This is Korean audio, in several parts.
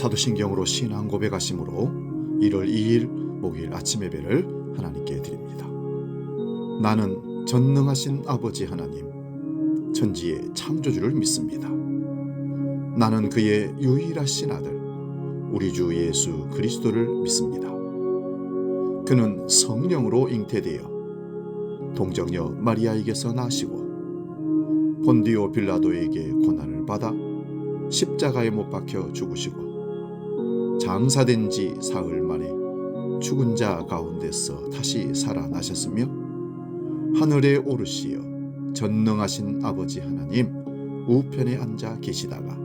사도신경으로 신앙 고백하심으로 1월 2일 목요일 아침 예배를 하나님께 드립니다. 나는 전능하신 아버지 하나님, 천지의 창조주를 믿습니다. 나는 그의 유일하신 아들, 우리 주 예수 그리스도를 믿습니다. 그는 성령으로 잉태되어 동정녀 마리아에게서 나시고 본디오 빌라도에게 고난을 받아 십자가에 못 박혀 죽으시고 장사된 지 사흘 만에 죽은 자 가운데서 다시 살아나셨으며 하늘에 오르시어 전능하신 아버지 하나님 우편에 앉아 계시다가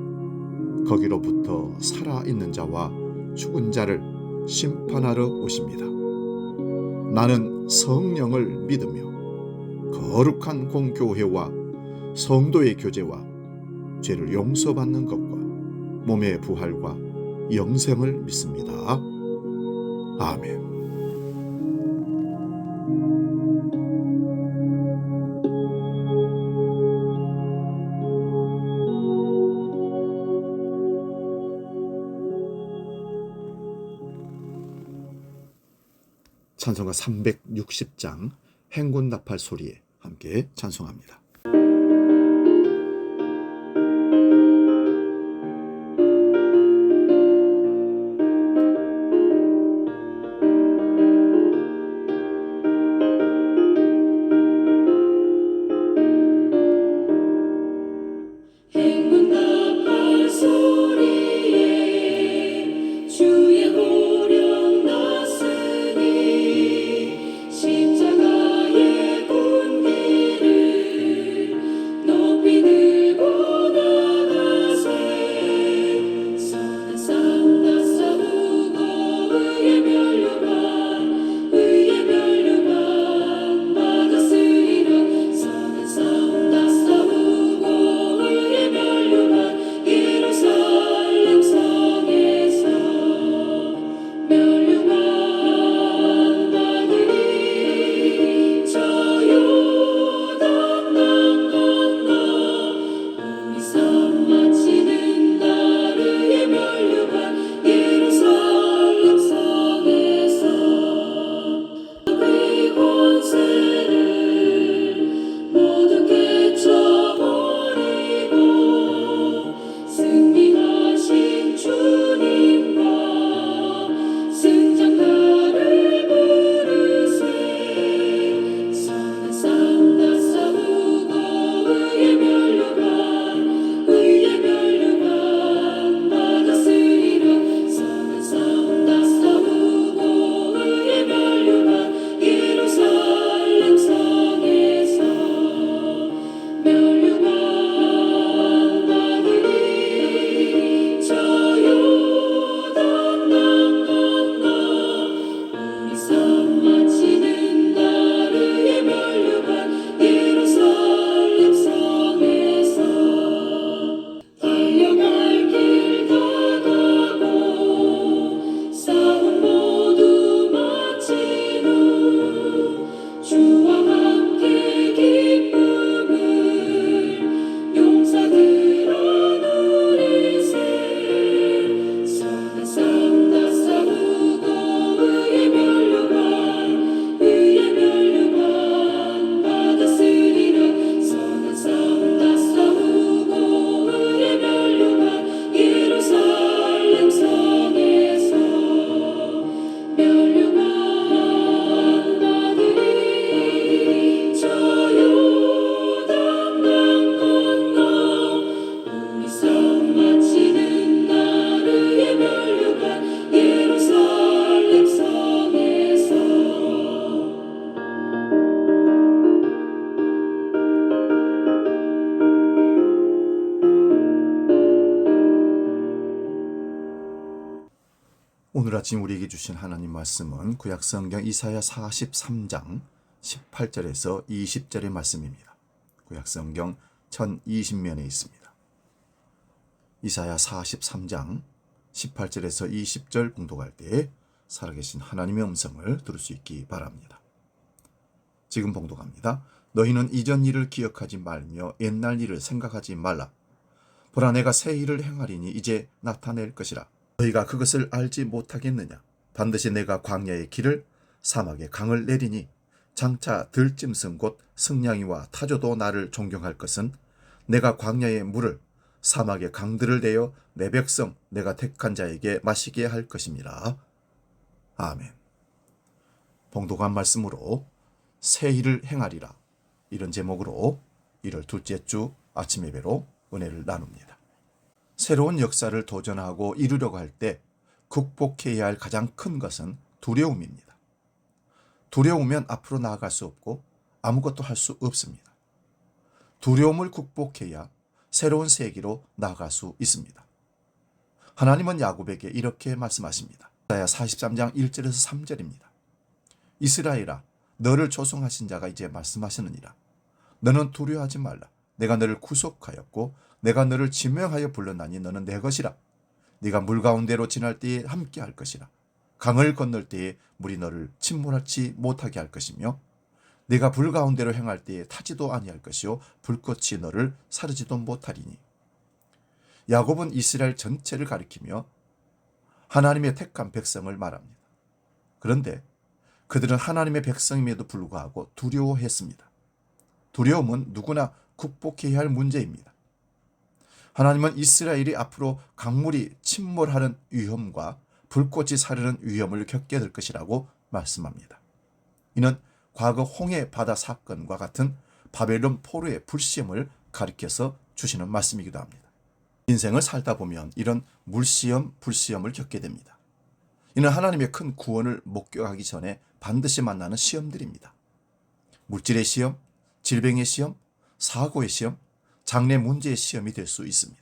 거기로부터 살아있는 자와 죽은 자를 심판하러 오십니다. 나는 성령을 믿으며 거룩한 공교회와 성도의 교제와 죄를 용서받는 것과 몸의 부활과 영생을 믿습니다. 아멘. 찬송가 360장 행군 나팔 소리에 함께 찬송합니다. 오늘 아침 우리에게 주신 하나님 말씀은 구약성경 이사야 43장 18절에서 20절의 말씀입니다. 구약성경 1020면에 있습니다. 이사야 43장 18절에서 20절 봉독할 때 살아계신 하나님의 음성을 들을 수 있기 바랍니다. 지금 봉독합니다. 너희는 이전 일을 기억하지 말며 옛날 일을 생각하지 말라. 보라, 내가 새 일을 행하리니 이제 나타낼 것이라. 너희가 그것을 알지 못하겠느냐? 반드시 내가 광야의 길을 사막에 강을 내리니 장차 들짐승 곧 승냥이와 타조도 나를 존경할 것은 내가 광야의 물을 사막의 강들을 내어 내 백성 내가 택한 자에게 마시게 할 것임이라. 아멘. 봉독한 말씀으로 새 일을 행하리라, 이런 제목으로 1월 둘째 주 아침 예배로 은혜를 나눕니다. 새로운 역사를 도전하고 이루려고 할 때 극복해야 할 가장 큰 것은 두려움입니다. 두려우면 앞으로 나아갈 수 없고 아무것도 할 수 없습니다. 두려움을 극복해야 새로운 세기로 나아갈 수 있습니다. 하나님은 야곱에게 이렇게 말씀하십니다. 이사야 43장 1절에서 3절입니다. 이스라엘아, 너를 조성하신 자가 이제 말씀하시느니라. 너는 두려워하지 말라. 내가 너를 구속하였고 내가 너를 지명하여 불렀나니 너는 내 것이라. 네가 물 가운데로 지날 때에 함께 할 것이라. 강을 건널 때에 물이 너를 침몰하지 못하게 할 것이며 네가 불 가운데로 행할 때에 타지도 아니할 것이요 불꽃이 너를 사르지도 못하리니. 야곱은 이스라엘 전체를 가리키며 하나님의 택한 백성을 말합니다. 그런데 그들은 하나님의 백성임에도 불구하고 두려워했습니다. 두려움은 누구나 극복해야 할 문제입니다. 하나님은 이스라엘이 앞으로 강물이 침몰하는 위험과 불꽃이 사르는 위험을 겪게 될 것이라고 말씀합니다. 이는 과거 홍해 바다 사건과 같은 바벨론 포로의 불시험을 가리켜서 주시는 말씀이기도 합니다. 인생을 살다 보면 이런 물시험, 불시험을 겪게 됩니다. 이는 하나님의 큰 구원을 목격하기 전에 반드시 만나는 시험들입니다. 물질의 시험, 질병의 시험, 사고의 시험, 장래 문제의 시험이 될 수 있습니다.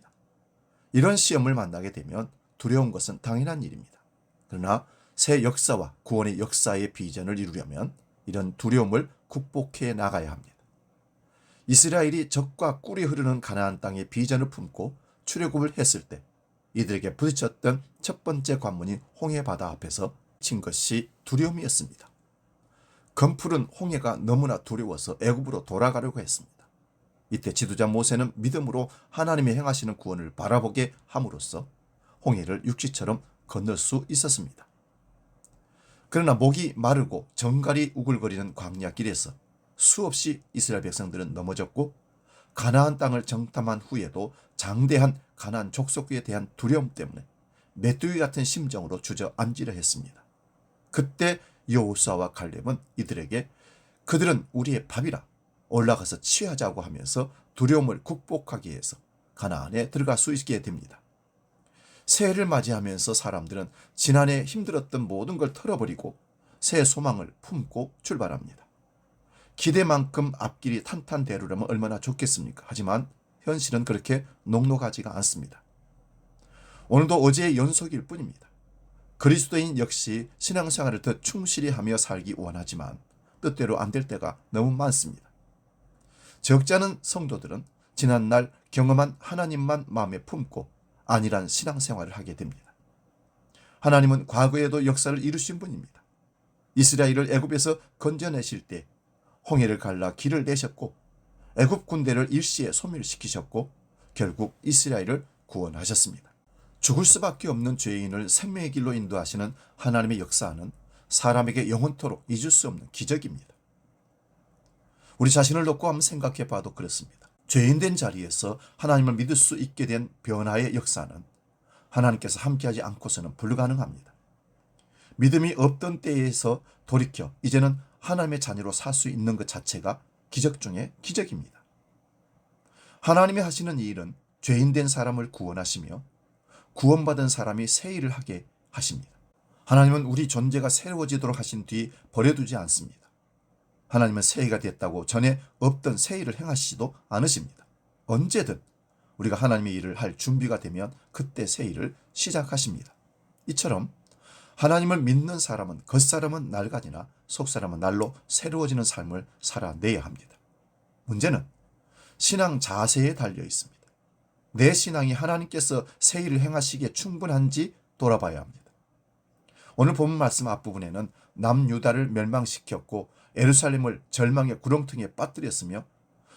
이런 시험을 만나게 되면 두려운 것은 당연한 일입니다. 그러나 새 역사와 구원의 역사의 비전을 이루려면 이런 두려움을 극복해 나가야 합니다. 이스라엘이 적과 꿀이 흐르는 가나안 땅의 비전을 품고 출애굽을 했을 때 이들에게 부딪혔던 첫 번째 관문인 홍해 바다 앞에서 친 것이 두려움이었습니다. 검푸른 홍해가 너무나 두려워서 애굽으로 돌아가려고 했습니다. 이때 지도자 모세는 믿음으로 하나님이 행하시는 구원을 바라보게 함으로써 홍해를 육지처럼 건널 수 있었습니다. 그러나 목이 마르고 정갈이 우글거리는 광야길에서 수없이 이스라엘 백성들은 넘어졌고 가나안 땅을 정탐한 후에도 장대한 가나안 족속에 대한 두려움 때문에 메뚜기 같은 심정으로 주저앉으려 했습니다. 그때 여호수아와 갈렙은 이들에게 그들은 우리의 밥이라 올라가서 취하자고 하면서 두려움을 극복하기 위해서 가나안에 들어갈 수 있게 됩니다. 새해를 맞이하면서 사람들은 지난해 힘들었던 모든 걸 털어버리고 새 소망을 품고 출발합니다. 기대만큼 앞길이 탄탄대로라면 얼마나 좋겠습니까? 하지만 현실은 그렇게 녹록하지가 않습니다. 오늘도 어제의 연속일 뿐입니다. 그리스도인 역시 신앙생활을 더 충실히 하며 살기 원하지만 뜻대로 안 될 때가 너무 많습니다. 적잖은 성도들은 지난날 경험한 하나님만 마음에 품고 안일한 신앙생활을 하게 됩니다. 하나님은 과거에도 역사를 이루신 분입니다. 이스라엘을 애굽에서 건져내실 때 홍해를 갈라 길을 내셨고 애굽 군대를 일시에 소멸시키셨고 결국 이스라엘을 구원하셨습니다. 죽을 수밖에 없는 죄인을 생명의 길로 인도하시는 하나님의 역사는 사람에게 영원토록 잊을 수 없는 기적입니다. 우리 자신을 놓고 한번 생각해 봐도 그렇습니다. 죄인된 자리에서 하나님을 믿을 수 있게 된 변화의 역사는 하나님께서 함께하지 않고서는 불가능합니다. 믿음이 없던 때에서 돌이켜 이제는 하나님의 자녀로 살 수 있는 것 자체가 기적 중에 기적입니다. 하나님이 하시는 이 일은 죄인된 사람을 구원하시며 구원받은 사람이 새 일을 하게 하십니다. 하나님은 우리 존재가 새로워지도록 하신 뒤 버려두지 않습니다. 하나님은 새해가 됐다고 전에 없던 새 일을 행하시지도 않으십니다. 언제든 우리가 하나님의 일을 할 준비가 되면 그때 새 일을 시작하십니다. 이처럼 하나님을 믿는 사람은 겉사람은 낡아지나 속사람은 날로 새로워지는 삶을 살아내야 합니다. 문제는 신앙 자세에 달려 있습니다. 내 신앙이 하나님께서 새 일을 행하시기에 충분한지 돌아봐야 합니다. 오늘 본문 말씀 앞부분에는 남유다를 멸망시켰고 예루살렘을 절망의 구렁텅이에 빠뜨렸으며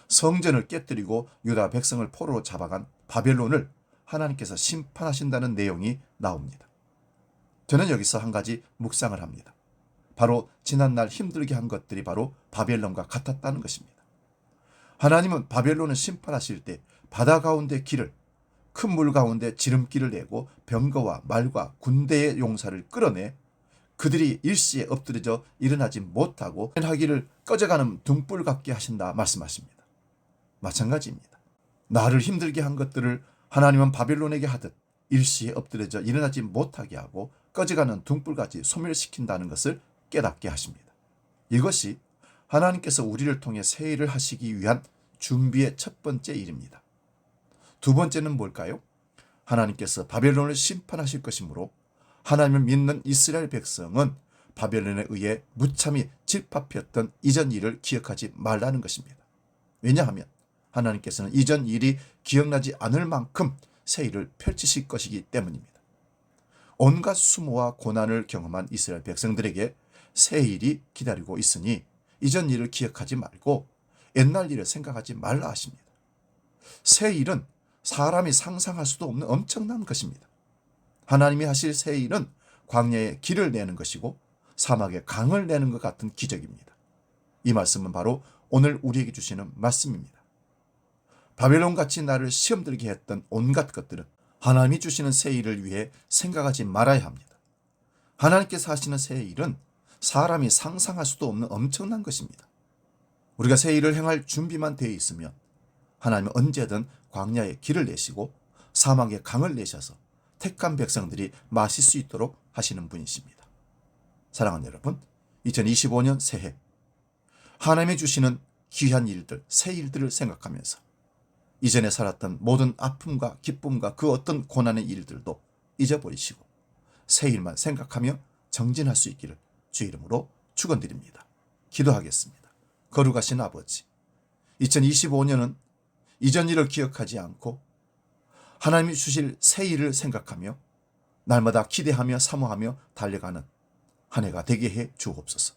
성전을 깨뜨리고 유다 백성을 포로로 잡아간 바벨론을 하나님께서 심판하신다는 내용이 나옵니다. 저는 여기서 한 가지 묵상을 합니다. 바로 지난날 힘들게 한 것들이 바로 바벨론과 같았다는 것입니다. 하나님은 바벨론을 심판하실 때 바다 가운데 길을, 큰 물 가운데 지름길을 내고 병거와 말과 군대의 용사를 끌어내 그들이 일시에 엎드려져 일어나지 못하고 하기를 꺼져가는 등불 같게 하신다 말씀하십니다. 마찬가지입니다. 나를 힘들게 한 것들을 하나님은 바벨론에게 하듯 일시에 엎드려져 일어나지 못하게 하고 꺼져가는 등불같이 소멸시킨다는 것을 깨닫게 하십니다. 이것이 하나님께서 우리를 통해 새 일을 하시기 위한 준비의 첫 번째 일입니다. 두 번째는 뭘까요? 하나님께서 바벨론을 심판하실 것이므로 하나님을 믿는 이스라엘 백성은 바벨론에 의해 무참히 질파폈던 이전 일을 기억하지 말라는 것입니다. 왜냐하면 하나님께서는 이전 일이 기억나지 않을 만큼 새 일을 펼치실 것이기 때문입니다. 온갖 수모와 고난을 경험한 이스라엘 백성들에게 새 일이 기다리고 있으니 이전 일을 기억하지 말고 옛날 일을 생각하지 말라 하십니다. 새 일은 사람이 상상할 수도 없는 엄청난 것입니다. 하나님이 하실 새 일은 광야에 길을 내는 것이고 사막에 강을 내는 것 같은 기적입니다. 이 말씀은 바로 오늘 우리에게 주시는 말씀입니다. 바벨론같이 나를 시험들게 했던 온갖 것들은 하나님이 주시는 새 일을 위해 생각하지 말아야 합니다. 하나님께서 하시는 새 일은 사람이 상상할 수도 없는 엄청난 것입니다. 우리가 새 일을 행할 준비만 되어 있으면 하나님은 언제든 광야에 길을 내시고 사막에 강을 내셔서 택한 백성들이 마실 수 있도록 하시는 분이십니다. 사랑하는 여러분, 2025년 새해 하나님이 주시는 귀한 일들, 새 일들을 생각하면서 이전에 살았던 모든 아픔과 기쁨과 그 어떤 고난의 일들도 잊어버리시고 새 일만 생각하며 정진할 수 있기를 주 이름으로 축원드립니다. 기도하겠습니다. 거룩하신 아버지, 2025년은 이전 일을 기억하지 않고 하나님이 주실 새 일을 생각하며 날마다 기대하며 사모하며 달려가는 한 해가 되게 해 주옵소서.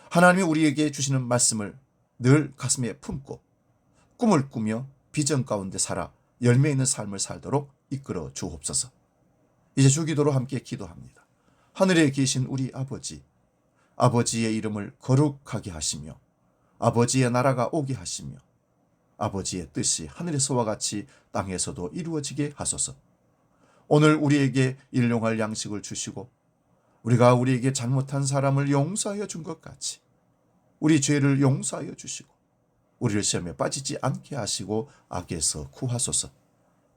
하나님이 우리에게 주시는 말씀을 늘 가슴에 품고 꿈을 꾸며 비전 가운데 살아 열매 있는 삶을 살도록 이끌어 주옵소서. 이제 주기도로 함께 기도합니다. 하늘에 계신 우리 아버지, 아버지의 이름을 거룩하게 하시며 아버지의 나라가 오게 하시며 아버지의 뜻이 하늘에서와 같이 땅에서도 이루어지게 하소서. 오늘 우리에게 일용할 양식을 주시고 우리가 우리에게 잘못한 사람을 용서하여 준 것 같이 우리 죄를 용서하여 주시고 우리를 시험에 빠지지 않게 하시고 악에서 구하소서.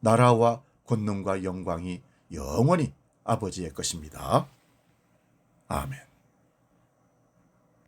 나라와 권능과 영광이 영원히 아버지의 것입니다. 아멘.